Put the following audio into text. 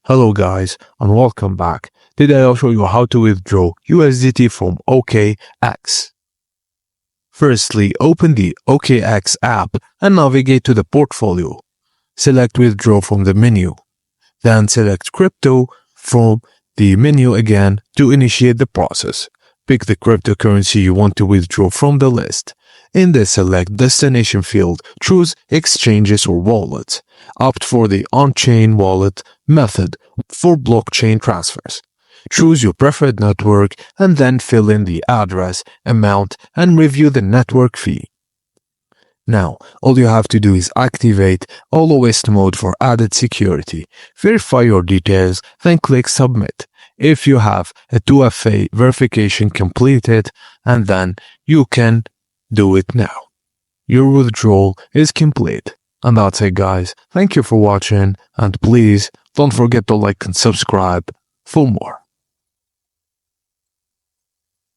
Hello guys and welcome back. Today I'll show you how to withdraw USDT from OKX. Firstly, open the OKX app and navigate to the portfolio. Select withdraw from the menu. Then select crypto from the menu again to initiate the process. Pick the cryptocurrency you want to withdraw from the list. In the select destination field, choose exchanges or wallets. Opt for the on-chain wallet method for blockchain transfers. Choose your preferred network and then fill in the address, amount, and review the network fee. Now, all you have to do is activate All-OS mode for added security. Verify your details, then click Submit. If you have a 2FA verification completed, and then you can do it now. Your withdrawal is complete. And that's it guys. Thank you for watching and please don't forget to like and subscribe for more.